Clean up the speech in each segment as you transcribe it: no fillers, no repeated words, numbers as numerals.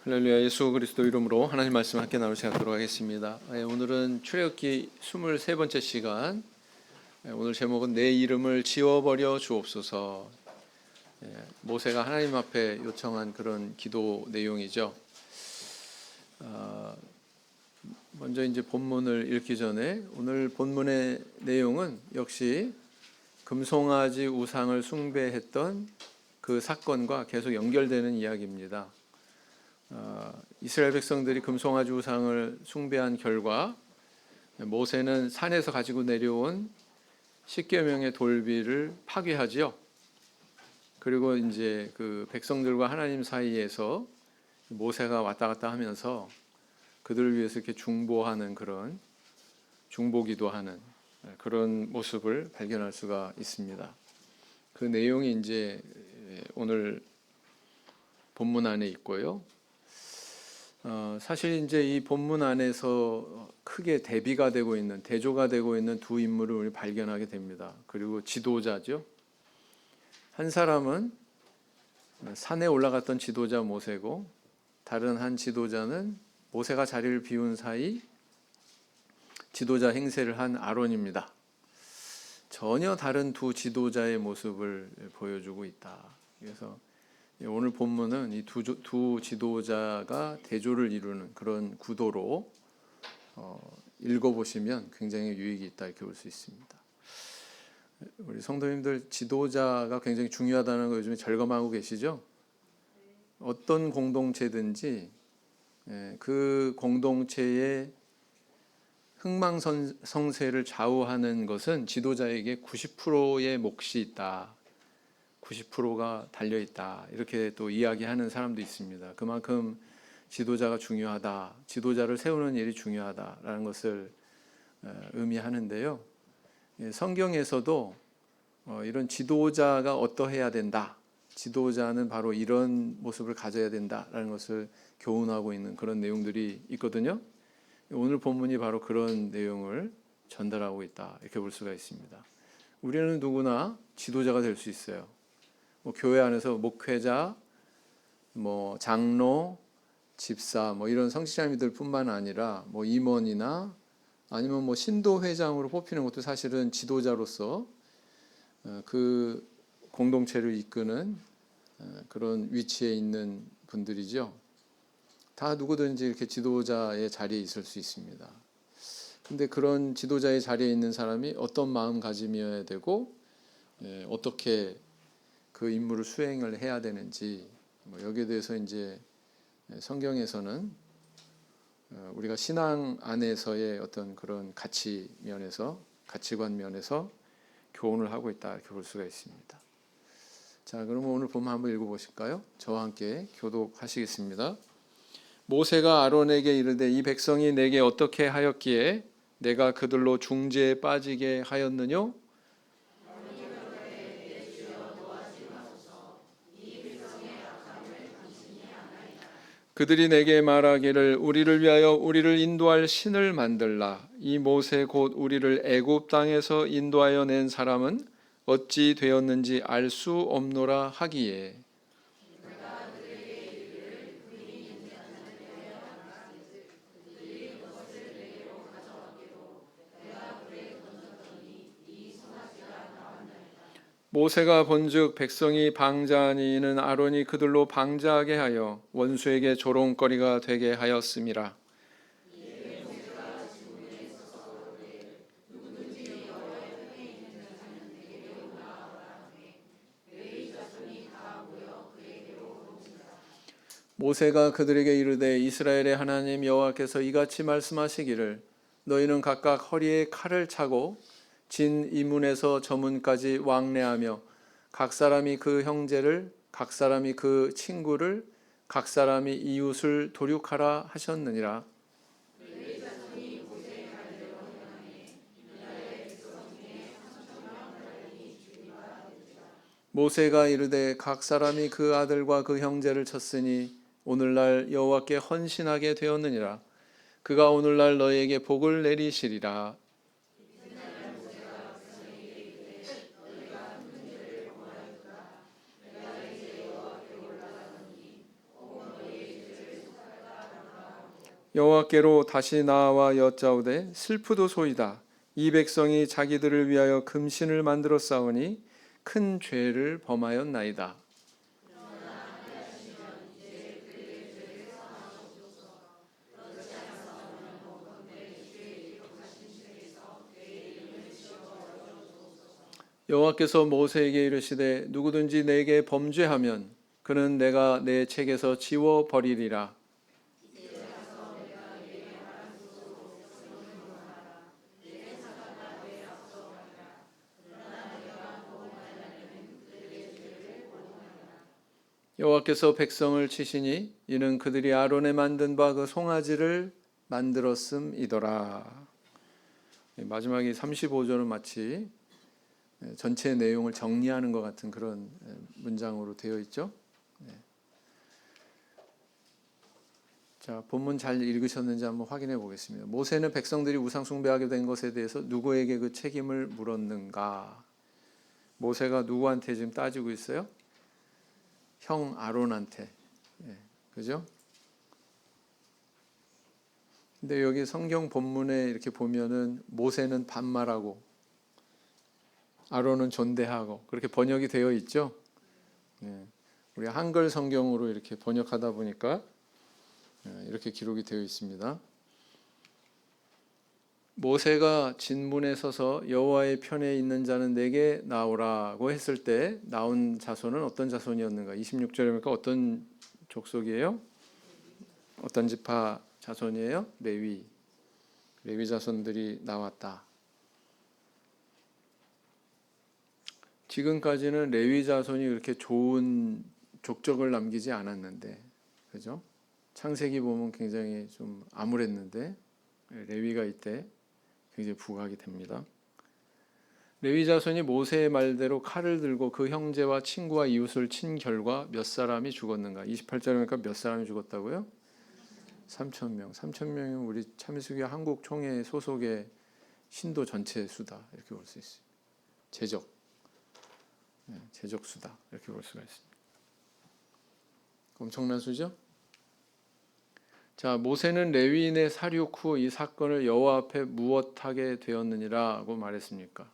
할렐루야. 예수 그리스도 이름으로 하나님 말씀 함께 나눌 시간 들어가겠습니다. 오늘은 출애굽기 23번째 시간. 오늘 제목은 내 이름을 지워버려 주옵소서. 모세가 하나님 앞에 요청한 그런 기도 내용이죠. 먼저 이제 본문을 읽기 전에 오늘 본문의 내용은 역시 금송아지 우상을 숭배했던 그 사건과 계속 연결되는 이야기입니다. 이스라엘 백성들이 금송아지 우상을 숭배한 결과 모세는 산에서 가지고 내려온 10여 명의 돌비를 파괴하지요. 그리고 이제 그 백성들과 하나님 사이에서 모세가 왔다 갔다 하면서 그들을 위해서 이렇게 중보하는 그런 중보기도하는 그런 모습을 발견할 수가 있습니다. 그 내용이 이제 오늘 본문 안에 있고요. 사실 이제 이 본문 안에서 크게 대비가 되고 있는, 대조가 되고 있는 두 인물을 우리 발견하게 됩니다. 그리고 지도자죠. 한 사람은 산에 올라갔던 지도자 모세고, 다른 한 지도자는 모세가 자리를 비운 사이 지도자 행세를 한 아론입니다. 전혀 다른 두 지도자의 모습을 보여주고 있다. 그래서 오늘 본문은 이 두 지도자가 대조를 이루는 그런 구도로 읽어보시면 굉장히 유익이 있다 이렇게 볼 수 있습니다. 우리 성도님들 지도자가 굉장히 중요하다는 거 요즘에 절감하고 계시죠? 어떤 공동체든지 그 공동체의 흥망성쇠를 좌우하는 것은 지도자에게 90%의 몫이 있다. 90%가 달려있다. 이렇게 또 이야기하는 사람도 있습니다. 그만큼 지도자가 중요하다. 지도자를 세우는 일이 중요하다라는 것을 의미하는데요. 성경에서도 이런 지도자가 어떠해야 된다. 지도자는 바로 이런 모습을 가져야 된다라는 것을 교훈하고 있는 그런 내용들이 있거든요. 오늘 본문이 바로 그런 내용을 전달하고 있다. 이렇게 볼 수가 있습니다. 우리는 누구나 지도자가 될 수 있어요. 교회 안에서 목회자, 장로, 집사, 이런 성직자님들 뿐만 아니라 임원이나 아니면 신도 회장으로 뽑히는 것도 사실은 지도자로서 그 공동체를 이끄는 그런 위치에 있는 분들이죠. 다 누구든지 이렇게 지도자의 자리에 있을 수 있습니다. 근데 그런 지도자의 자리에 있는 사람이 어떤 마음가짐이어야 되고 어떻게 그 임무를 수행을 해야 되는지 여기에 대해서 이제 성경에서는 우리가 신앙 안에서의 어떤 그런 가치관 면에서 교훈을 하고 있다 이렇게 볼 수가 있습니다. 자, 그러면 오늘 본문 한번 읽어보실까요? 저와 함께 교독하시겠습니다. 모세가 아론에게 이르되 이 백성이 내게 어떻게 하였기에 내가 그들로 중죄에 빠지게 하였느뇨? 그들이 내게 말하기를 우리를 위하여 우리를 인도할 신을 만들라. 이 모세 곧 우리를 애굽 땅에서 인도하여 낸 사람은 어찌 되었는지 알 수 없노라 하기에 모세가 본즉 백성이 방자하니 이는 아론이 그들로 방자하게 하여 원수에게 조롱거리가 되게 하였음이라. 모세가 그들에게 이르되 이스라엘의 하나님 여호와께서 이같이 말씀하시기를 너희는 각각 허리에 칼을 차고 진 이문에서 저문까지 왕래하며 각 사람이 그 형제를 각 사람이 그 친구를 각 사람이 이웃을 도륙하라 하셨느니라. 모세가 이르되 각 사람이 그 아들과 그 형제를 쳤으니 오늘날 여호와께 헌신하게 되었느니라. 그가 오늘날 너희에게 복을 내리시리라. 여호와께로 다시 나아와 여짜오되 슬프도소이다. 이 백성이 자기들을 위하여 금신을 만들어 싸우니 큰 죄를 범하였나이다. 여호와께서 모세에게 이르시되 누구든지 내게 범죄하면 그는 내가 내 책에서 지워 버리리라. 여호와께서 백성을 치시니 이는 그들이 아론에 만든 바 그 송아지를 만들었음이더라. 마지막에 35절은 마치 전체 내용을 정리하는 것 같은 그런 문장으로 되어 있죠. 자, 본문 잘 읽으셨는지 한번 확인해 보겠습니다. 모세는 백성들이 우상 숭배하게 된 것에 대해서 누구에게 그 책임을 물었는가? 모세가 누구한테 지금 따지고 있어요? 형 아론한테. 그죠? 근데 여기 성경 본문에 이렇게 보면은 모세는 반말하고 아론은 존대하고 그렇게 번역이 되어 있죠. 우리 한글 성경으로 이렇게 번역하다 보니까 이렇게 기록이 되어 있습니다. 모세가 진문에 서서 여호와의 편에 있는 자는 내게 나오라고 했을 때 나온 자손은 어떤 자손이었는가? 26절에 보니까 어떤 족속이에요? 어떤 지파 자손이에요? 레위 자손들이 나왔다. 지금까지는 레위 자손이 그렇게 좋은 족적을 남기지 않았는데, 그죠? 창세기 보면 굉장히 좀 암울했는데 레위가 이때 굉장히 부각이 됩니다. 레위 자손이 모세의 말대로 칼을 들고 그 형제와 친구와 이웃을 친 결과 몇 사람이 죽었는가? 28절에 보니까 몇 사람이 죽었다고요? 3,000명. 3,000명이면 우리 참이수교 한국 총회 소속의 신도 전체 수다 이렇게 볼 수 있어요. 제적 수다 이렇게 볼 수가 있습니다. 엄청난 수죠? 자, 모세는 레위인의 사륙 후 이 사건을 여호와 앞에 무엇하게 되었느니라고 말했습니까?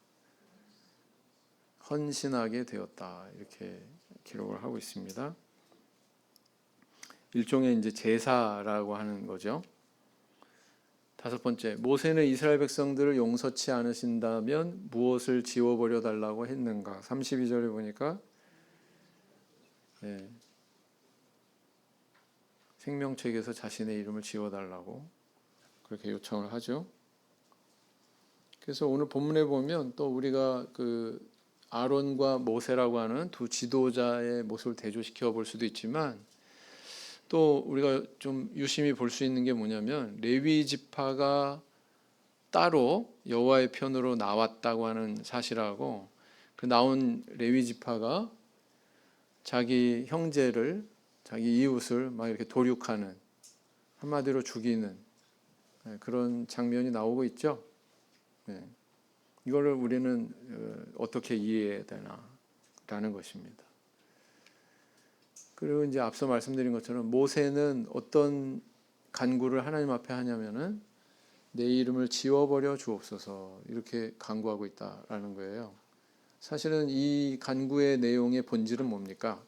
헌신하게 되었다 이렇게 기록을 하고 있습니다. 일종의 이제 제사라고 하는 거죠. 다섯 번째, 모세는 이스라엘 백성들을 용서치 않으신다면 무엇을 지워버려 달라고 했는가? 32절에 보니까 생명책에서 자신의 이름을 지워달라고 그렇게 요청을 하죠. 그래서 오늘 본문에 보면 또 우리가 그 아론과 모세라고 하는 두 지도자의 모습을 대조시켜 볼 수도 있지만 또 우리가 좀 유심히 볼 수 있는 게 뭐냐면 레위 지파가 따로 여호와의 편으로 나왔다고 하는 사실하고 그 나온 레위 지파가 자기 형제를 자기 이웃을 막 이렇게 도륙하는 한마디로 죽이는 그런 장면이 나오고 있죠. 이거를 우리는 어떻게 이해해야 되나라는 것입니다. 그리고 이제 앞서 말씀드린 것처럼 모세는 어떤 간구를 하나님 앞에 하냐면은 내 이름을 지워버려 주옵소서 이렇게 간구하고 있다라는 거예요. 사실은 이 간구의 내용의 본질은 뭡니까?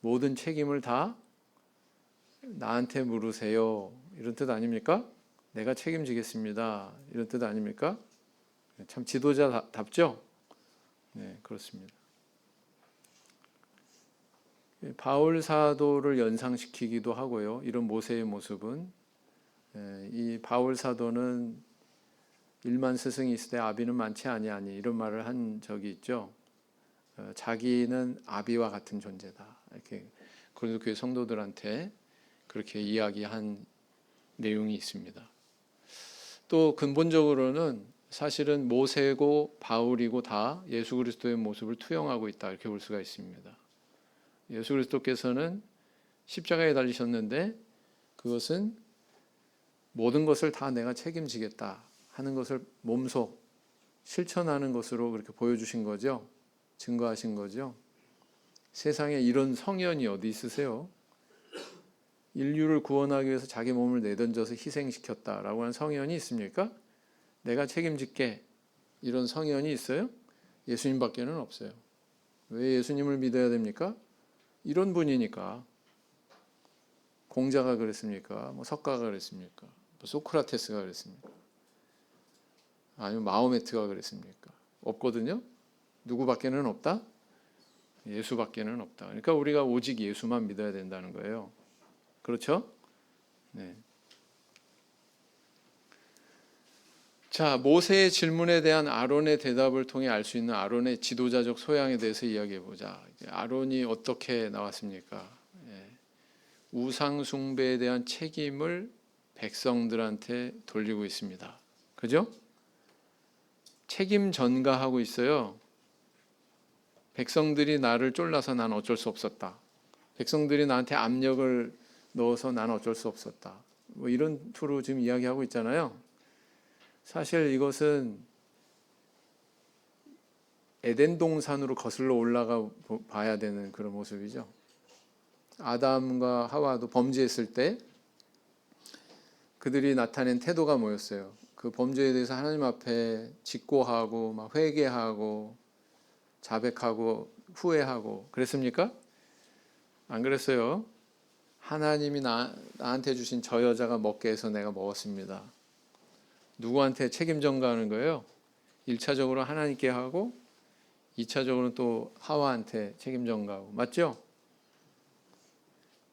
모든 책임을 다 나한테 물으세요 이런 뜻 아닙니까? 내가 책임지겠습니다 이런 뜻 아닙니까? 참 지도자답죠? 네, 그렇습니다. 바울 사도를 연상시키기도 하고요. 이런 모세의 모습은 이 바울 사도는 1만 스승이 있으되 아비는 많지 아니하니 이런 말을 한 적이 있죠. 자기는 아비와 같은 존재다. 이렇게 고린도 교회 성도들한테 그렇게 이야기한 내용이 있습니다. 또 근본적으로는 사실은 모세고 바울이고 다 예수 그리스도의 모습을 투영하고 있다 이렇게 볼 수가 있습니다. 예수 그리스도께서는 십자가에 달리셨는데 그것은 모든 것을 다 내가 책임지겠다 하는 것을 몸소 실천하는 것으로 그렇게 보여주신 거죠. 증거하신 거죠. 세상에 이런 성현이 어디 있으세요? 인류를 구원하기 위해서 자기 몸을 내던져서 희생시켰다라고 하는 성현이 있습니까? 내가 책임질게 이런 성현이 있어요? 예수님밖에는 없어요. 왜 예수님을 믿어야 됩니까? 이런 분이니까. 공자가 그랬습니까? 뭐 석가가 그랬습니까? 뭐 소크라테스가 그랬습니까? 아니면 마호메트가 그랬습니까? 없거든요. 누구밖에는 없다? 예수밖에는 없다. 그러니까 우리가 오직 예수만 믿어야 된다는 거예요. 그렇죠? 네. 자, 모세의 질문에 대한 아론의 대답을 통해 알 수 있는 아론의 지도자적 소양에 대해서 이야기해 보자. 아론이 어떻게 나왔습니까? 우상 숭배에 대한 책임을 백성들한테 돌리고 있습니다. 그죠? 책임 전가하고 있어요. 백성들이 나를 쫄라서 난 어쩔 수 없었다. 백성들이 나한테 압력을 넣어서 난 어쩔 수 없었다. 뭐 이런 투로 지금 이야기하고 있잖아요. 사실 이것은 에덴 동산으로 거슬러 올라가 봐야 되는 그런 모습이죠. 아담과 하와도 범죄했을 때 그들이 나타낸 태도가 뭐였어요? 그 범죄에 대해서 하나님 앞에 직고하고 막 회개하고 자백하고 후회하고 그랬습니까? 안 그랬어요. 하나님이 나한테 주신 저 여자가 먹게 해서 내가 먹었습니다. 누구한테 책임 전가하는 거예요? 1차적으로 하나님께 하고 2차적으로는 또 하와한테 책임 전가하고. 맞죠?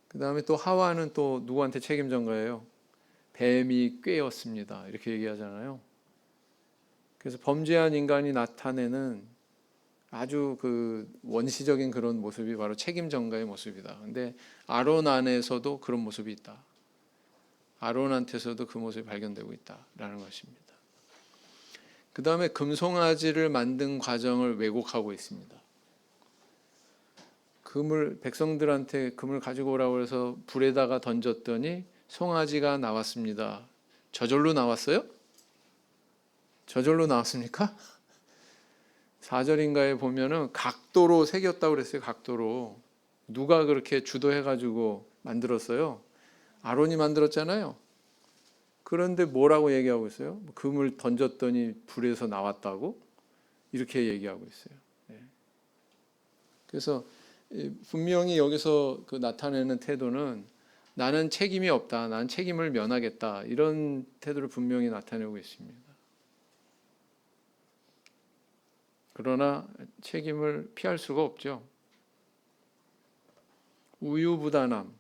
그 다음에 또 하와는 또 누구한테 책임 전가해요? 뱀이 꾀었습니다. 이렇게 얘기하잖아요. 그래서 범죄한 인간이 나타내는 아주 그 원시적인 그런 모습이 바로 책임 전가의 모습이다. 근데 아론 안에서도 그런 모습이 있다. 아론한테서도 그 모습이 발견되고 있다라는 것입니다. 그 다음에 금송아지를 만든 과정을 왜곡하고 있습니다. 백성들한테 금을 가지고 오라고 해서 불에다가 던졌더니 송아지가 나왔습니다. 저절로 나왔어요? 저절로 나왔습니까? 4절인가에 보면은 각도로 새겼다고 그랬어요. 각도로. 누가 그렇게 주도해가지고 만들었어요? 아론이 만들었잖아요. 그런데 뭐라고 얘기하고 있어요? 금을 던졌더니 불에서 나왔다고? 이렇게 얘기하고 있어요. 그래서 분명히 여기서 그 나타내는 태도는 나는 책임이 없다. 나는 책임을 면하겠다. 이런 태도를 분명히 나타내고 있습니다. 그러나 책임을 피할 수가 없죠. 우유부단함.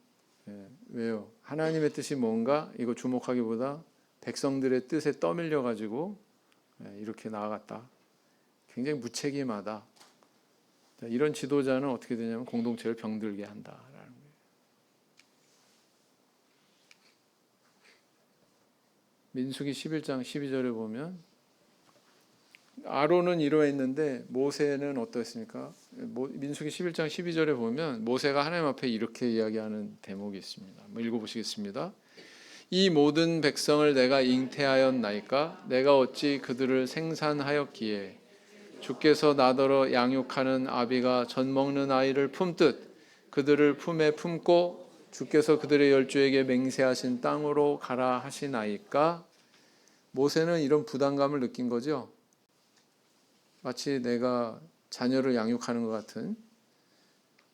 왜요? 하나님의 뜻이 뭔가 이거 주목하기보다 백성들의 뜻에 떠밀려 가지고 이렇게 나아갔다. 굉장히 무책임하다. 이런 지도자는 어떻게 되냐면 공동체를 병들게 한다라는 거예요. 민수기 11장 12절에 보면 아론은 이러했는데 모세는 어떠했습니까? 민수기 11장 12절에 보면 모세가 하나님 앞에 이렇게 이야기하는 대목이 있습니다. 한번 읽어보시겠습니다. 이 모든 백성을 내가 잉태하였나이까? 내가 어찌 그들을 생산하였기에 주께서 나더러 양육하는 아비가 젖 먹는 아이를 품듯 그들을 품에 품고 주께서 그들의 열조에게 맹세하신 땅으로 가라 하시나이까? 모세는 이런 부담감을 느낀 거죠. 마치 내가 자녀를 양육하는 것 같은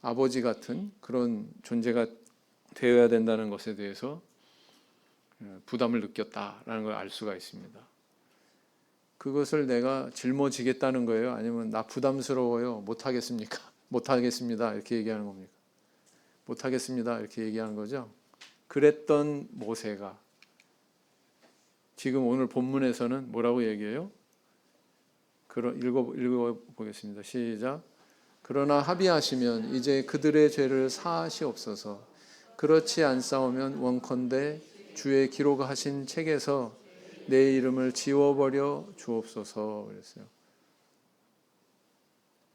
아버지 같은 그런 존재가 되어야 된다는 것에 대해서 부담을 느꼈다라는 걸 알 수가 있습니다. 그것을 내가 짊어지겠다는 거예요? 아니면 나 부담스러워요? 못하겠습니까? 못하겠습니다. 이렇게 얘기하는 겁니까? 못하겠습니다. 이렇게 얘기하는 거죠. 그랬던 모세가 지금 오늘 본문에서는 뭐라고 얘기해요? 읽어보겠습니다. 시작. 그러나 합의하시면 이제 그들의 죄를 사하시옵소서. 그렇지 않사오면 원컨대 주의 기록하신 책에서 내 이름을 지워버려 주옵소서. 그랬어요.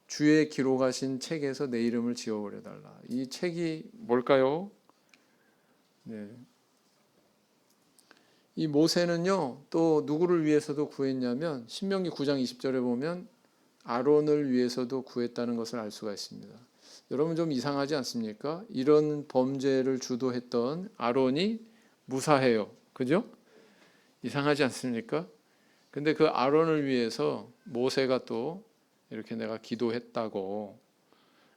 주의 기록하신 책에서 내 이름을 지워버려 달라. 이 책이 뭘까요? 네. 이 모세는요, 또 누구를 위해서도 구했냐면 신명기 9장 20절에 보면 아론을 위해서도 구했다는 것을 알 수가 있습니다. 여러분 좀 이상하지 않습니까? 이런 범죄를 주도했던 아론이 무사해요. 그죠? 이상하지 않습니까? 근데 그 아론을 위해서 모세가 또 이렇게 내가 기도했다고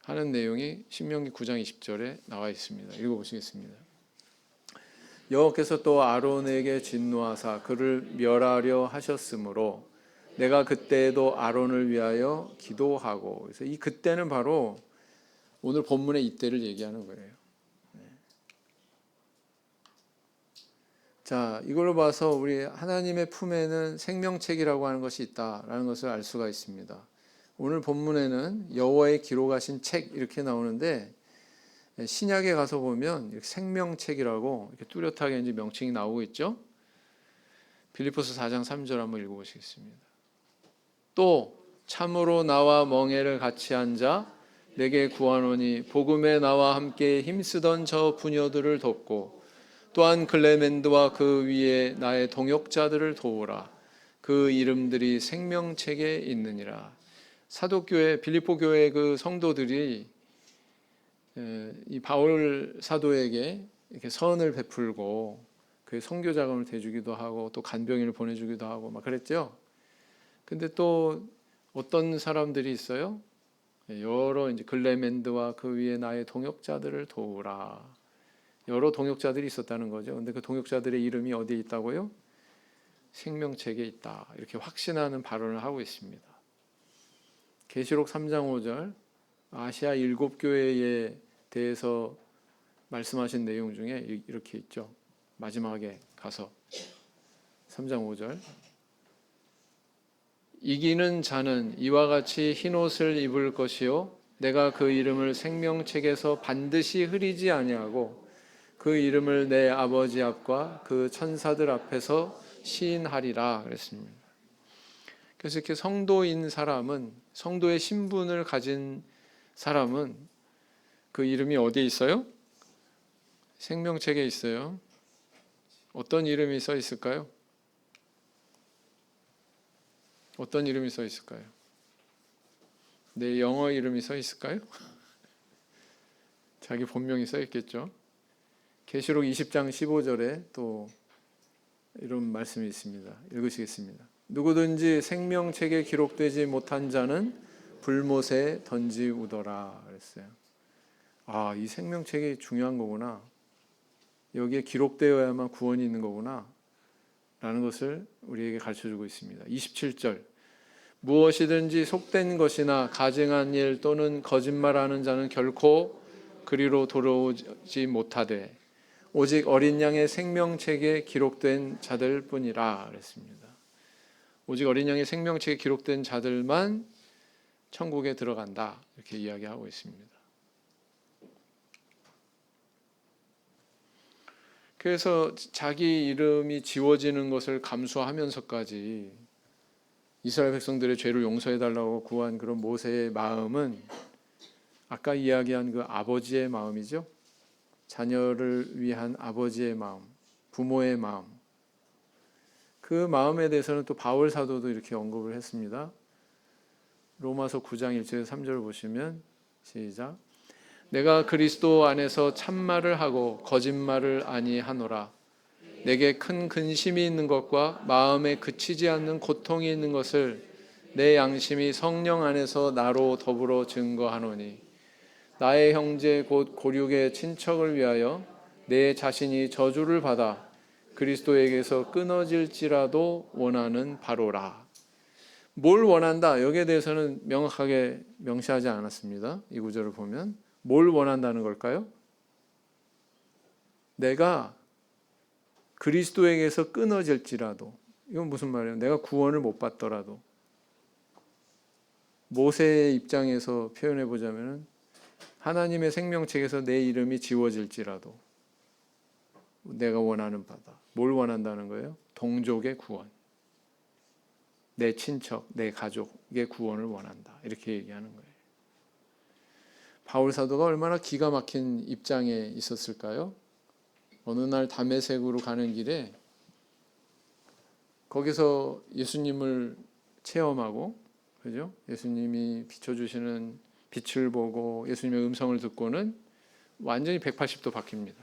하는 내용이 신명기 9장 20절에 나와 있습니다. 읽어보시겠습니다. 여호와께서 또 아론에게 진노하사 그를 멸하려 하셨으므로 내가 그때에도 아론을 위하여 기도하고, 그래서 이 그때는 바로 오늘 본문의 이때를 얘기하는 거예요. 자, 이걸로 봐서 우리 하나님의 품에는 생명책이라고 하는 것이 있다라는 것을 알 수가 있습니다. 오늘 본문에는 여호와의 기록하신 책 이렇게 나오는데, 신약에 가서 보면 이렇게 생명책이라고 이렇게 뚜렷하게 이제 명칭이 나오고 있죠. 빌립보서 4장 3절 한번 읽어보시겠습니다. 또 참으로 나와 멍에를 같이 앉아 내게 구하노니 복음에 나와 함께 힘쓰던 저 부녀들을 돕고 또한 클레멘드와 그 위에 나의 동역자들을 도우라. 그 이름들이 생명책에 있느니라. 사도교회 빌립보 교회 그 성도들이 이 바울 사도에게 이렇게 선을 베풀고 그 선교 자금을 대주기도 하고 또 간병인을 보내주기도 하고 막 그랬죠. 근데 또 어떤 사람들이 있어요? 여러 이제 클레멘드와 그 위에 나의 동역자들을 도우라. 여러 동역자들이 있었다는 거죠. 근데 그 동역자들의 이름이 어디에 있다고요? 생명책에 있다. 이렇게 확신하는 발언을 하고 있습니다. 계시록 3장 5절 아시아 7교회에 대해서 말씀하신 내용 중에 이렇게 있죠. 마지막에 가서 3장 5절 이기는 자는 이와 같이 흰옷을 입을 것이요 내가 그 이름을 생명책에서 반드시 흐리지 아니하고 그 이름을 내 아버지 앞과 그 천사들 앞에서 시인하리라 그랬습니다. 그래서 이렇게 성도인 사람은, 성도의 신분을 가진 사람은 그 이름이 어디에 있어요? 생명책에 있어요. 어떤 이름이 써 있을까요? 어떤 이름이 써 있을까요? 내 영어 이름이 써 있을까요? 자기 본명이 써 있겠죠. 계시록 20장 15절에 또 이런 말씀이 있습니다. 읽으시겠습니다. 누구든지 생명책에 기록되지 못한 자는 불못에 던지우더라 그랬어요. 아, 이 생명책이 중요한 거구나. 여기에 기록되어야만 구원이 있는 거구나 라는 것을 우리에게 가르쳐주고 있습니다. 27절 무엇이든지 속된 것이나 가증한 일 또는 거짓말하는 자는 결코 그리로 돌아오지 못하되 오직 어린 양의 생명책에 기록된 자들 뿐이라 그랬습니다. 오직 어린 양의 생명책에 기록된 자들만 천국에 들어간다 이렇게 이야기하고 있습니다. 그래서 자기 이름이 지워지는 것을 감수하면서까지 이스라엘 백성들의 죄를 용서해달라고 구한 그런 모세의 마음은 아까 이야기한 그 아버지의 마음이죠. 자녀를 위한 아버지의 마음, 부모의 마음. 그 마음에 대해서는 또 바울 사도도 이렇게 언급을 했습니다. 로마서 9장 1절에서 3절을 보시면 시작. 내가 그리스도 안에서 참말을 하고 거짓말을 아니하노라. 내게 큰 근심이 있는 것과 마음에 그치지 않는 고통이 있는 것을 내 양심이 성령 안에서 나로 더불어 증거하노니 나의 형제 곧 고륙의 친척을 위하여 내 자신이 저주를 받아 그리스도에게서 끊어질지라도 원하는 바로라. 뭘 원한다? 여기에 대해서는 명확하게 명시하지 않았습니다. 이 구절을 보면 뭘 원한다는 걸까요? 내가 그리스도에게서 끊어질지라도, 이건 무슨 말이에요? 내가 구원을 못 받더라도, 모세의 입장에서 표현해 보자면 하나님의 생명책에서 내 이름이 지워질지라도 내가 원하는 바다. 뭘 원한다는 거예요? 동족의 구원, 내 친척, 내 가족의 구원을 원한다. 이렇게 얘기하는 거예요. 바울 사도가 얼마나 기가 막힌 입장에 있었을까요? 어느 날 다메섹으로 가는 길에 거기서 예수님을 체험하고, 그죠? 예수님이 비춰주시는 빛을 보고 예수님의 음성을 듣고는 완전히 180도 바뀝니다.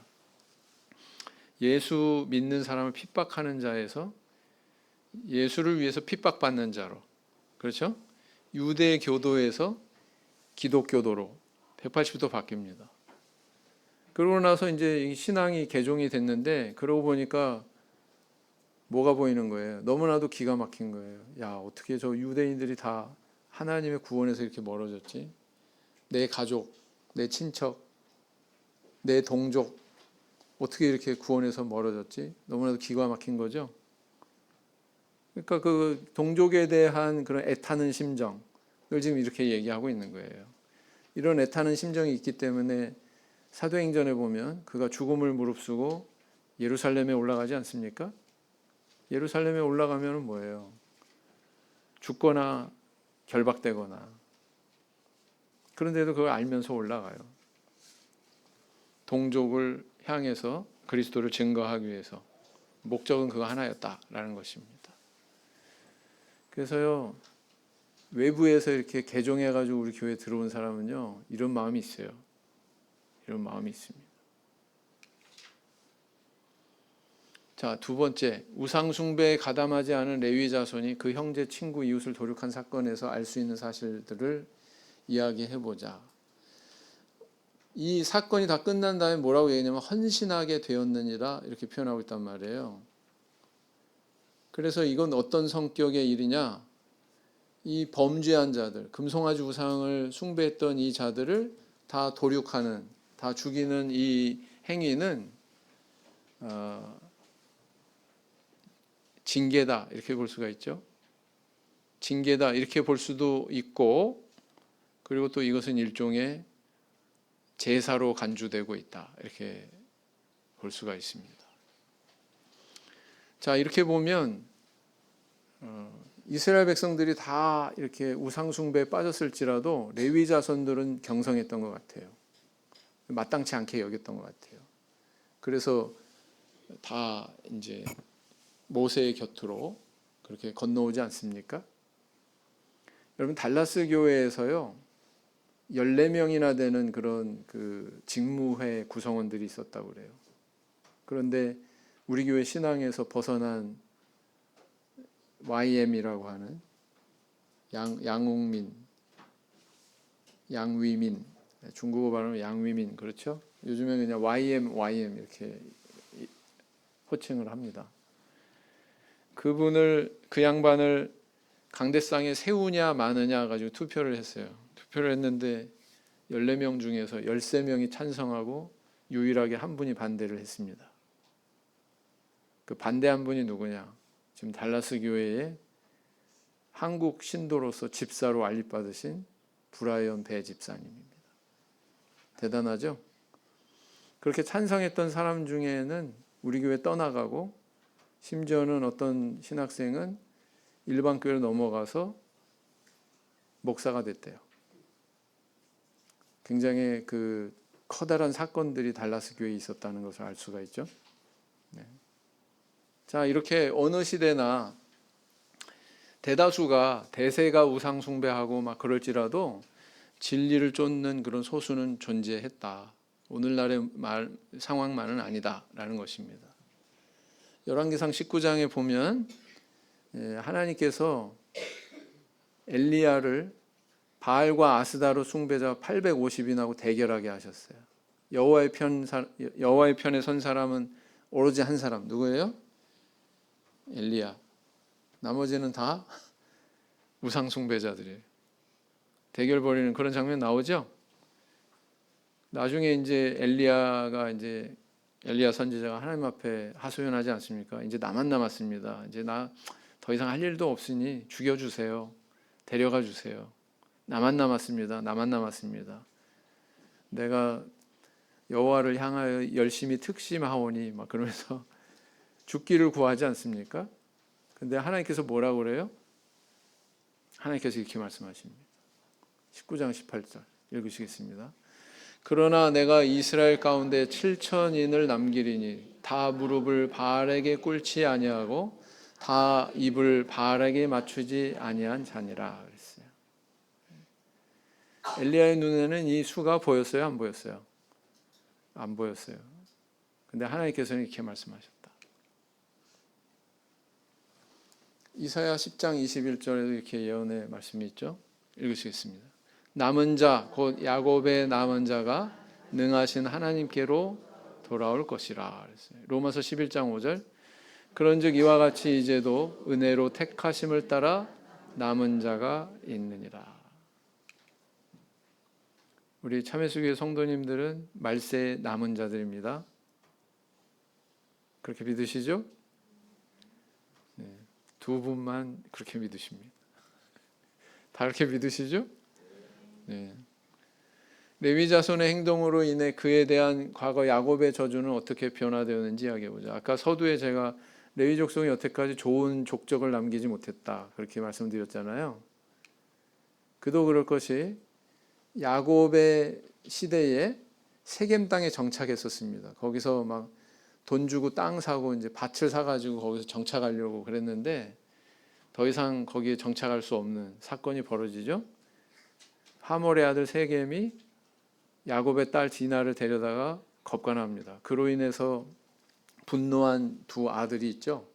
예수 믿는 사람을 핍박하는 자에서 예수를 위해서 핍박받는 자로, 그렇죠? 유대 교도에서 기독교도로 180도 바뀝니다. 그러고 나서 이제 신앙이 개종이 됐는데, 그러고 보니까 뭐가 보이는 거예요? 너무나도 기가 막힌 거예요. 야, 어떻게 저 유대인들이 다 하나님의 구원에서 이렇게 멀어졌지? 내 가족, 내 친척, 내 동족, 어떻게 이렇게 구원에서 멀어졌지? 너무나도 기가 막힌 거죠. 그러니까 그 동족에 대한 그런 애타는 심정을 지금 이렇게 얘기하고 있는 거예요. 이런 애타는 심정이 있기 때문에 사도행전에 보면 그가 죽음을 무릅쓰고 예루살렘에 올라가지 않습니까? 예루살렘에 올라가면 뭐예요? 죽거나 결박되거나. 그런데도 그걸 알면서 올라가요. 동족을 향해서 그리스도를 증거하기 위해서. 목적은 그거 하나였다라는 것입니다. 그래서요, 외부에서 이렇게 개종해가지고 우리 교회에 들어온 사람은요, 이런 마음이 있어요. 이런 마음이 있습니다. 자, 두 번째, 우상숭배에 가담하지 않은 레위 자손이 그 형제, 친구, 이웃을 도륙한 사건에서 알 수 있는 사실들을 이야기해보자. 이 사건이 다 끝난 다음에 뭐라고 얘기하냐면 헌신하게 되었느니라 이렇게 표현하고 있단 말이에요. 그래서 이건 어떤 성격의 일이냐? 이 범죄한 자들, 금송아지 우상을 숭배했던 이 자들을 다 도륙하는, 다 죽이는 이 행위는 징계다 이렇게 볼 수가 있죠. 징계다 이렇게 볼 수도 있고, 그리고 또 이것은 일종의 제사로 간주되고 있다 이렇게 볼 수가 있습니다. 자, 이렇게 보면 이스라엘 백성들이 다 이렇게 우상 숭배에 빠졌을지라도 레위 자손들은 경성했던 것 같아요. 마땅치 않게 여겼던 것 같아요. 그래서 다 이제 모세의 곁으로 그렇게 건너오지 않습니까? 여러분, 달라스 교회에서요 14명이나 되는 그런 그 직무회 구성원들이 있었다고 그래요. 그런데 우리 교회 신앙에서 벗어난 YM이라고 하는 양웅민, 양위민, 중국어 발음은 양위민, 그렇죠? 요즘에 그냥 YM 이렇게 호칭을 합니다. 그 양반을 강대상에 세우냐 마느냐 가지고 투표를 했어요. 투표를 했는데 14명 중에서 13명이 찬성하고 유일하게 한 분이 반대를 했습니다. 그 반대한 분이 누구냐? 지금 달라스 교회의 한국 신도로서 집사로 알립받으신 브라이언 배 집사님입니다. 대단하죠? 그렇게 찬성했던 사람 중에는 우리 교회 떠나가고, 심지어는 어떤 신학생은 일반 교회로 넘어가서 목사가 됐대요. 굉장히 그 커다란 사건들이 달라스 교회에 있었다는 것을 알 수가 있죠. 네. 자, 이렇게 어느 시대나 대세가 우상 숭배하고 막 그럴지라도 진리를 쫓는 그런 소수는 존재했다. 오늘날의 상황만은 아니다라는 것입니다. 열왕기상 19장에 보면 하나님께서 엘리야를 바알과 아스다로 숭배자 850인하고 대결하게 하셨어요. 여호와의 편에 선 사람은 오로지 한 사람, 누구예요? 엘리야. 나머지는 다 우상 숭배자들이에요. 대결 벌이는 그런 장면 나오죠? 나중에 이제 엘리야 선지자가 하나님 앞에 하소연하지 않습니까? 이제 나만 남았습니다. 이제 나 더 이상 할 일도 없으니 죽여주세요. 데려가 주세요. 나만 남았습니다. 내가 여호와를 향하여 열심히 특심하오니 막 그러면서 죽기를 구하지 않습니까? 근데 하나님께서 뭐라고 그래요? 하나님께서 이렇게 말씀하십니다. 19장 18절 읽으시겠습니다. 그러나 내가 이스라엘 가운데 7,000인을 남기리니 다 무릎을 바알에게 꿇지 아니하고 다 입을 바알에게 맞추지 아니한 자니라 그랬어요. 엘리야의 눈에는 이 수가 보였어요, 안 보였어요? 안 보였어요. 근데 하나님께서는 이렇게 말씀하셨다. 이사야 10장 21절에도 이렇게 예언의 말씀이 있죠. 읽으시겠습니다. 남은 자, 곧 야곱의 남은 자가 능하신 하나님께로 돌아올 것이라. 로마서 11장 5절. 그런즉 이와 같이 이제도 은혜로 택하심을 따라 남은 자가 있느니라. 우리 참회수교회 성도님들은 말세의 남은 자들입니다. 그렇게 믿으시죠? 네, 두 분만 그렇게 믿으십니다. 다 그렇게 믿으시죠? 네. 레위 자손의 행동으로 인해 그에 대한 과거 야곱의 저주는 어떻게 변화되었는지 이야기해보자. 아까 서두에 제가 레위 족속이 여태까지 좋은 족적을 남기지 못했다 그렇게 말씀드렸잖아요. 그도 그럴 것이 야곱의 시대에 세겜 땅에 정착했었습니다. 거기서 막 돈 주고 땅 사고 이제 밭을 사가지고 거기서 정착하려고 그랬는데 더 이상 거기에 정착할 수 없는 사건이 벌어지죠. 하몰의 아들 세겜이 야곱의 딸 디나를 데려다가 겁간합니다. 그로 인해서 분노한 두 아들이 있죠.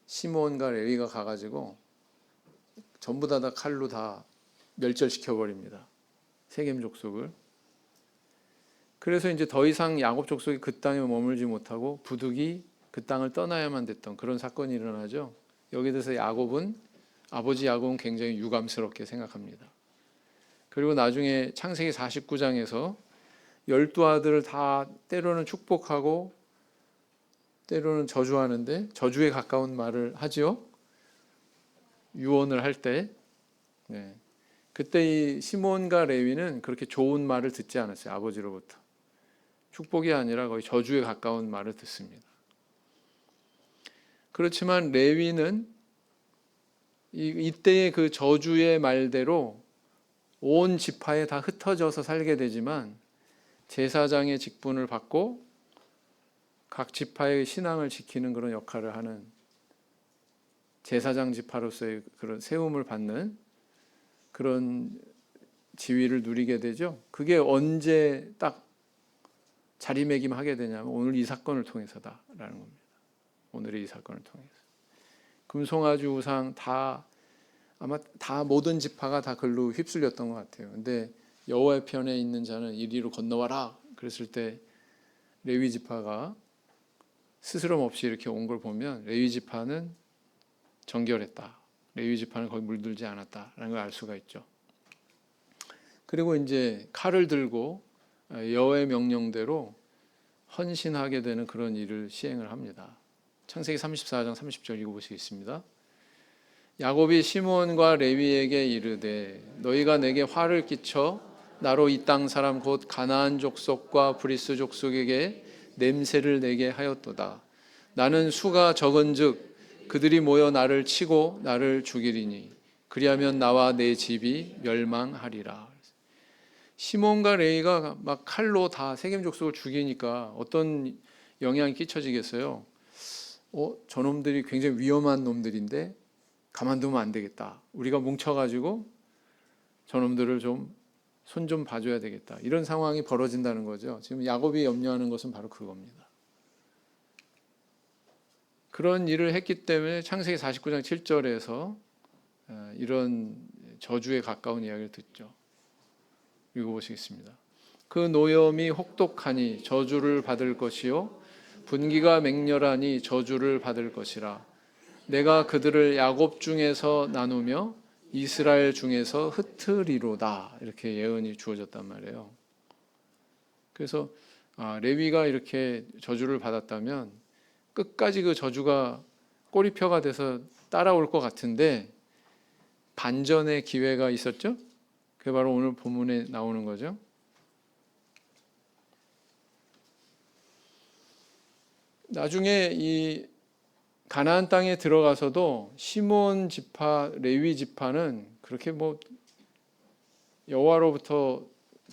시몬과 레위가 가가지고 전부 다 칼로 다 멸절시켜 버립니다. 세겜 족속을. 그래서 이제 더 이상 야곱 족속이 그 땅에 머물지 못하고 부득이 그 땅을 떠나야만 됐던 그런 사건이 일어나죠. 여기에 대해서 아버지 야곱은 굉장히 유감스럽게 생각합니다. 그리고 나중에 창세기 49장에서 12아들을 다 때로는 축복하고 때로는 저주하는데 저주에 가까운 말을 하지요. 유언을 할 때. 네. 그때 이 시몬과 레위는 그렇게 좋은 말을 듣지 않았어요. 아버지로부터. 축복이 아니라 거의 저주에 가까운 말을 듣습니다. 그렇지만 레위는 이때의 그 저주의 말대로 온 지파에 다 흩어져서 살게 되지만 제사장의 직분을 받고 각 지파의 신앙을 지키는 그런 역할을 하는 제사장 지파로서의 그런 세움을 받는 그런 지위를 누리게 되죠. 그게 언제 딱 자리매김하게 되냐면 오늘 이 사건을 통해서다라는 겁니다. 오늘의 이 사건을 통해서. 금송아지 우상 아마 다 모든 지파가 다 글로 휩쓸렸던 것 같아요. 근데 여호와의 편에 있는 자는 이리로 건너와라. 그랬을 때 레위 지파가 스스럼 없이 이렇게 온 걸 보면 레위 지파는 정결했다. 레위 지파는 거의 물들지 않았다라는 걸 알 수가 있죠. 그리고 이제 칼을 들고 여호와의 명령대로 헌신하게 되는 그런 일을 시행을 합니다. 창세기 34장 30절 읽어보시겠습니다. 야곱이 시몬과 레위에게 이르되 너희가 내게 화를 끼쳐 나로 이 땅 사람 곧 가나안 족속과 브리스 족속에게 냄새를 내게 하였도다. 나는 수가 적은즉 그들이 모여 나를 치고 나를 죽이리니 그리하면 나와 내 집이 멸망하리라. 시몬과 레위가 막 칼로 다 세겜 족속을 죽이니까 어떤 영향이 끼쳐지겠어요? 저놈들이 굉장히 위험한 놈들인데 가만두면 안 되겠다. 우리가 뭉쳐가지고 저놈들을 손 좀 봐줘야 되겠다. 이런 상황이 벌어진다는 거죠. 지금 야곱이 염려하는 것은 바로 그겁니다. 그런 일을 했기 때문에 창세기 49장 7절에서 이런 저주에 가까운 이야기를 듣죠. 읽어보시겠습니다. 그 노염이 혹독하니 저주를 받을 것이요 분기가 맹렬하니 저주를 받을 것이라. 내가 그들을 야곱 중에서 나누며 이스라엘 중에서 흩으리로다. 이렇게 예언이 주어졌단 말이에요. 그래서 레위가 이렇게 저주를 받았다면 끝까지 그 저주가 꼬리표가 돼서 따라올 것 같은데 반전의 기회가 있었죠. 그게 바로 오늘 본문에 나오는 거죠. 나중에 이 가나안 땅에 들어가서도 시몬 지파, 레위 지파는 그렇게 여호와로부터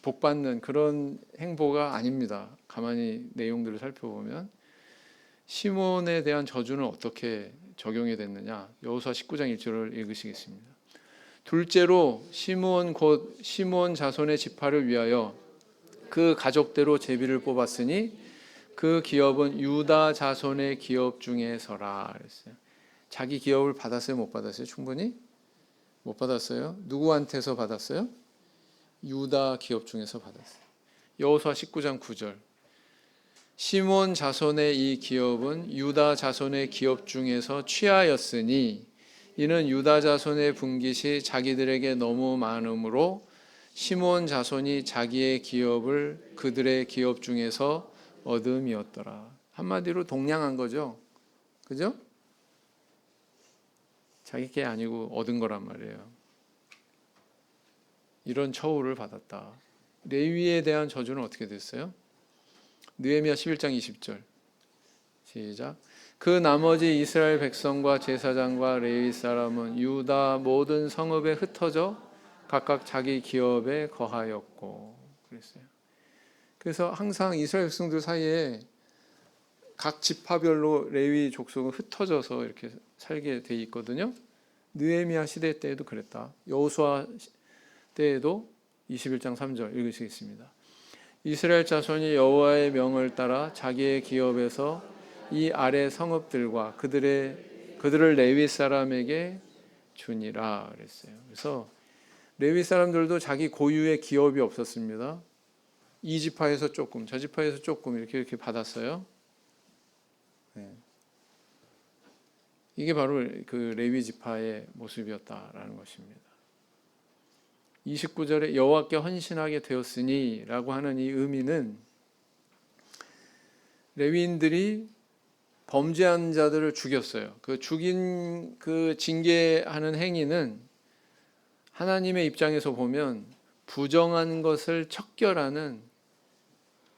복받는 그런 행보가 아닙니다. 가만히 내용들을 살펴보면 시몬에 대한 저주는 어떻게 적용이 됐느냐. 여호수아 19장 1절을 읽으시겠습니다. 둘째로 시므온 곧 시므온 자손의 지파를 위하여 그 가족대로 제비를 뽑았으니 그 기업은 유다 자손의 기업 중에서라 그랬어요. 자기 기업을 받았어요, 못 받았어요? 충분히 못 받았어요. 누구한테서 받았어요? 유다 기업 중에서 받았어요. 여호수아 19장 9절. 시므온 자손의 이 기업은 유다 자손의 기업 중에서 취하였으니 이는 유다 자손의 분깃이 자기들에게 너무 많으므로 시므온 자손이 자기의 기업을 그들의 기업 중에서 얻음이었더라. 한마디로 동냥한 거죠. 그죠? 자기 게 아니고 얻은 거란 말이에요. 이런 처우를 받았다. 레위에 대한 저주는 어떻게 됐어요? 느헤미야 11장 20절. 시작. 그 나머지 이스라엘 백성과 제사장과 레위 사람은 유다 모든 성읍에 흩어져 각각 자기 기업에 거하였고 그랬어요. 그래서 항상 이스라엘 백성들 사이에 각 지파별로 레위 족속은 흩어져서 이렇게 살게 돼 있거든요. 느헤미야 시대 때에도 그랬다. 여호수아 때에도 21장 3절 읽으시겠습니다. 이스라엘 자손이 여호와의 명을 따라 자기의 기업에서 이 아래 성읍들과 그들을 레위 사람에게 주니라 그랬어요. 그래서 레위 사람들도 자기 고유의 기업이 없었습니다. 이 지파에서 조금, 저 지파에서 조금 이렇게 받았어요. 네. 이게 바로 그 레위 지파의 모습이었다라는 것입니다. 29절에 여호와께 헌신하게 되었으니 라고 하는 이 의미는 레위인들이 범죄한 자들을 죽였어요. 그 죽인 그 징계하는 행위는 하나님의 입장에서 보면 부정한 것을 척결하는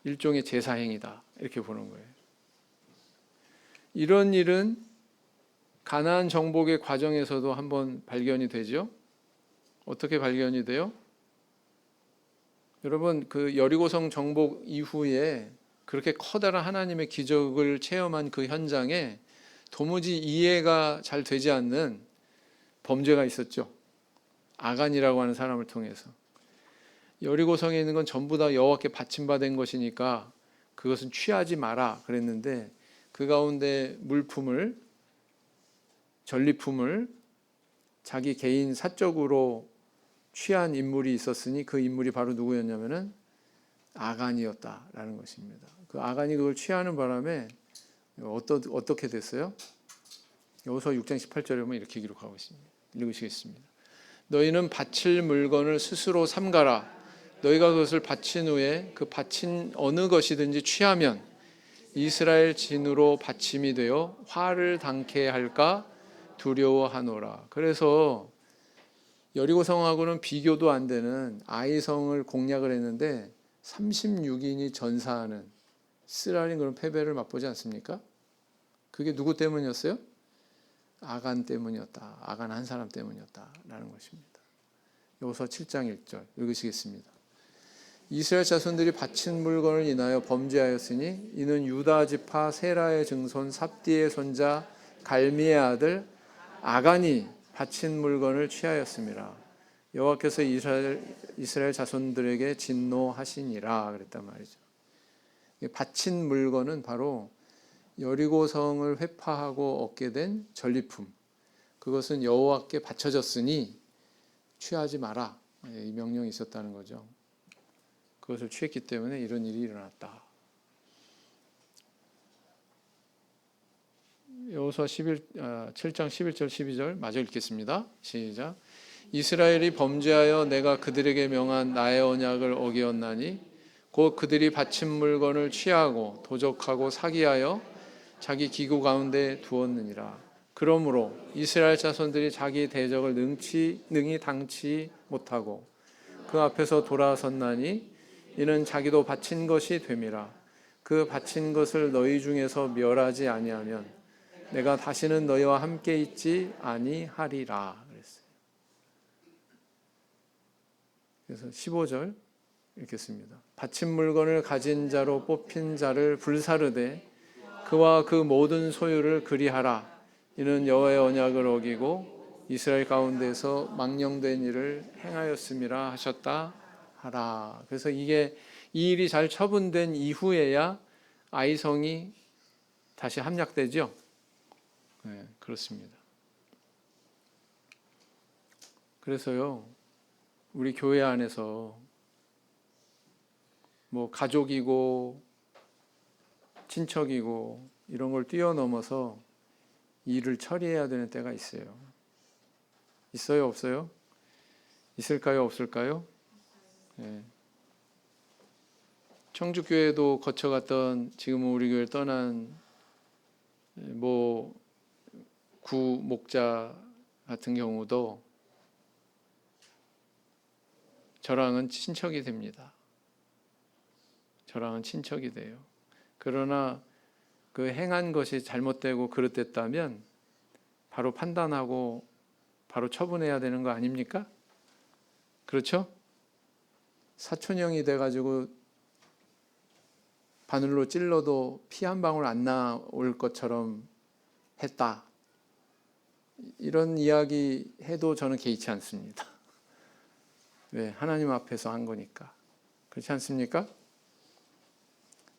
일종의 제사 행위다. 이렇게 보는 거예요. 이런 일은 가나안 정복의 과정에서도 한번 발견이 되죠. 어떻게 발견이 돼요? 여러분, 그 여리고성 정복 이후에 그렇게 커다란 하나님의 기적을 체험한 그 현장에 도무지 이해가 잘 되지 않는 범죄가 있었죠. 아간이라고 하는 사람을 통해서. 여리고성에 있는 건 전부 다 여호와께 바침받은 것이니까 그것은 취하지 마라 그랬는데 그 가운데 물품을, 전리품을 자기 개인 사적으로 취한 인물이 있었으니 그 인물이 바로 누구였냐면은 아간이었다라는 것입니다. 그 아간이 그걸 취하는 바람에 어떻게 됐어요? 여호수아 6장 18절에 보면 이렇게 기록하고 있습니다. 읽으시겠습니다. 너희는 바칠 물건을 스스로 삼가라. 너희가 그것을 바친 후에 그 바친 어느 것이든지 취하면 이스라엘 진으로 바침이 되어 화를 당케 할까 두려워하노라. 그래서 여리고성하고는 비교도 안 되는 아이성을 공략을 했는데 36인이 전사하는 쓰라린 그런 패배를 맛보지 않습니까? 그게 누구 때문이었어요? 아간 때문이었다. 아간 한 사람 때문이었다라는 것입니다. 여호수아 7장 1절 읽으시겠습니다. 이스라엘 자손들이 바친 물건을 인하여 범죄하였으니 이는 유다 지파 세라의 증손 삽디의 손자 갈미의 아들 아간이 바친 물건을 취하였습니다. 여호와께서 이스라엘 자손들에게 진노하시니라 그랬단 말이죠. 바친 물건은 바로 여리고성을 회파하고 얻게 된 전리품. 그것은 여호와께 바쳐졌으니 취하지 마라. 이 명령이 있었다는 거죠. 그것을 취했기 때문에 이런 일이 일어났다. 여호수아 7장 11절 12절 마저 읽겠습니다. 시작. 이스라엘이 범죄하여 내가 그들에게 명한 나의 언약을 어기었나니 곧 그들이 바친 물건을 취하고 도적하고 사기하여 자기 기구 가운데 두었느니라. 그러므로 이스라엘 자손들이 자기 대적을 능히 당치 못하고 그 앞에서 돌아섰나니 이는 자기도 바친 것이 됨이라. 그 바친 것을 너희 중에서 멸하지 아니하면 내가 다시는 너희와 함께 있지 아니하리라 그랬어요. 그래서 15절 읽겠습니다. 바친 물건을 가진 자로 뽑힌 자를 불사르되 그와 그 모든 소유를 그리하라. 이는 여호와의 언약을 어기고 이스라엘 가운데서 망령된 일을 행하였음이라 하셨다 하라. 그래서 이게 이 일이 잘 처분된 이후에야 아이성이 다시 함락되죠. 네, 그렇습니다. 그래서요, 우리 교회 안에서 뭐 가족이고 친척이고 이런 걸 뛰어넘어서 일을 처리해야 되는 때가 있어요. 있어요, 없어요? 있을까요, 없을까요? 네. 청주교회도 거쳐갔던 지금은 우리 교회를 떠난 뭐 구 목자 같은 경우도 저랑은 친척이 됩니다. 저랑은 친척이 돼요. 그러나 그 행한 것이 잘못되고 그릇됐다면 바로 판단하고 바로 처분해야 되는 거 아닙니까? 그렇죠? 사촌형이 돼가지고 바늘로 찔러도 피 한 방울 안 나올 것처럼 했다. 이런 이야기 해도 저는 개의치 않습니다. 왜? 하나님 앞에서 한 거니까. 그렇지 않습니까?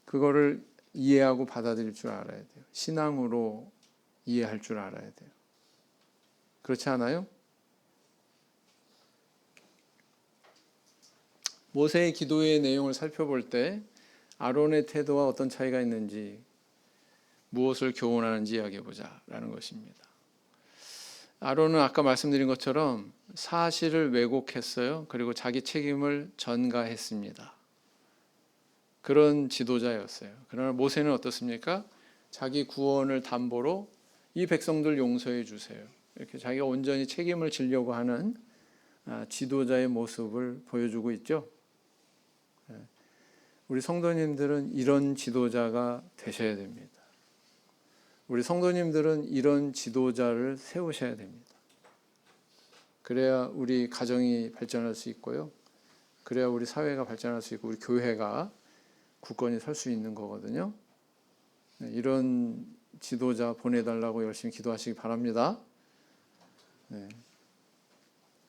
그거를 이해하고 받아들일 줄 알아야 돼요. 신앙으로 이해할 줄 알아야 돼요. 그렇지 않아요? 모세의 기도의 내용을 살펴볼 때 아론의 태도와 어떤 차이가 있는지, 무엇을 교훈하는지 이야기해보자라는 것입니다. 아론은 아까 말씀드린 것처럼 사실을 왜곡했어요. 그리고 자기 책임을 전가했습니다. 그런 지도자였어요. 그러나 모세는 어떻습니까? 자기 구원을 담보로 이 백성들 용서해 주세요. 이렇게 자기가 온전히 책임을 지려고 하는 지도자의 모습을 보여주고 있죠. 우리 성도님들은 이런 지도자가 되셔야 됩니다. 우리 성도님들은 이런 지도자를 세우셔야 됩니다. 그래야 우리 가정이 발전할 수 있고요. 그래야 우리 사회가 발전할 수 있고 우리 교회가 굳건히 설 수 있는 거거든요. 이런 지도자 보내달라고 열심히 기도하시기 바랍니다. 네.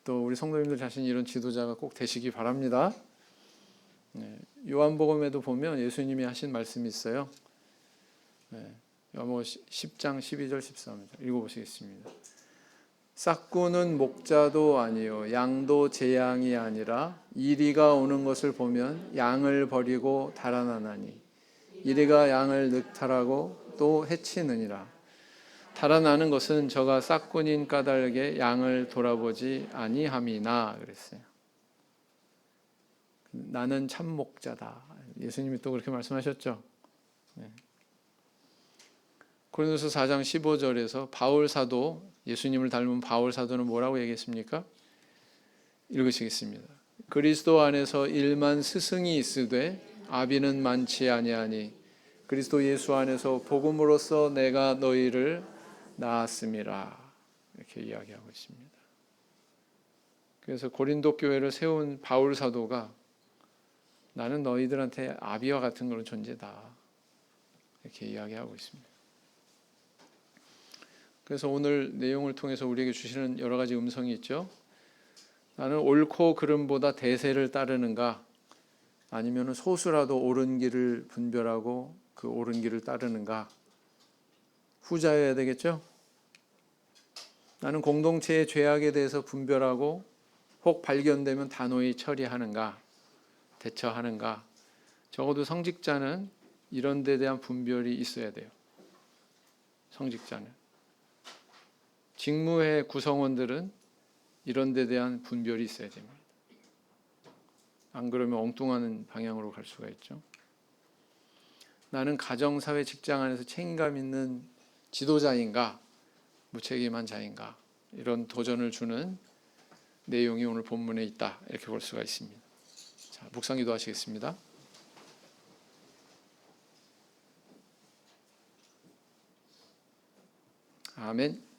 또 우리 성도님들 자신이 이런 지도자가 꼭 되시기 바랍니다. 네. 요한복음에도 보면 예수님이 하신 말씀이 있어요. 네. 요한복음 10장 12절 13절 읽어보시겠습니다. 싹구는 목자도 아니요 양도 제 양이 아니라 이리가 오는 것을 보면 양을 버리고 달아나나니 이리가 양을 늑탈하고 또 해치느니라. 달아나는 것은 저가 싹꾼인 까닭에 양을 돌아보지 아니함이나 그랬어요. 나는 참 목자다. 예수님이 또 그렇게 말씀하셨죠. 네. 고린도서 4장 15절에서 바울 사도, 예수님을 닮은 바울 사도는 뭐라고 얘기했습니까? 읽으시겠습니다. 그리스도 안에서 일만 스승이 있으되 아비는 많지 아니하니 그리스도 예수 안에서 복음으로써 내가 너희를 낳았음이라. 이렇게 이야기하고 있습니다. 그래서 고린도 교회를 세운 바울 사도가 나는 너희들한테 아비와 같은 그런 존재다. 이렇게 이야기하고 있습니다. 그래서 오늘 내용을 통해서 우리에게 주시는 여러 가지 음성이 있죠. 나는 옳고 그름보다 대세를 따르는가, 아니면 소수라도 옳은 길을 분별하고 그 옳은 길을 따르는가. 후자여야 되겠죠. 나는 공동체의 죄악에 대해서 분별하고 혹 발견되면 단호히 처리하는가, 대처하는가. 적어도 성직자는 이런 데 대한 분별이 있어야 돼요. 성직자는. 직무회 구성원들은 이런 데 대한 분별이 있어야 됩니다. 안 그러면 엉뚱한 방향으로 갈 수가 있죠. 나는 가정사회 직장 안에서 책임감 있는 지도자인가, 무책임한 자인가, 이런 도전을 주는 내용이 오늘 본문에 있다. 이렇게 볼 수가 있습니다. 자, 묵상 기도하시겠습니다. 아멘.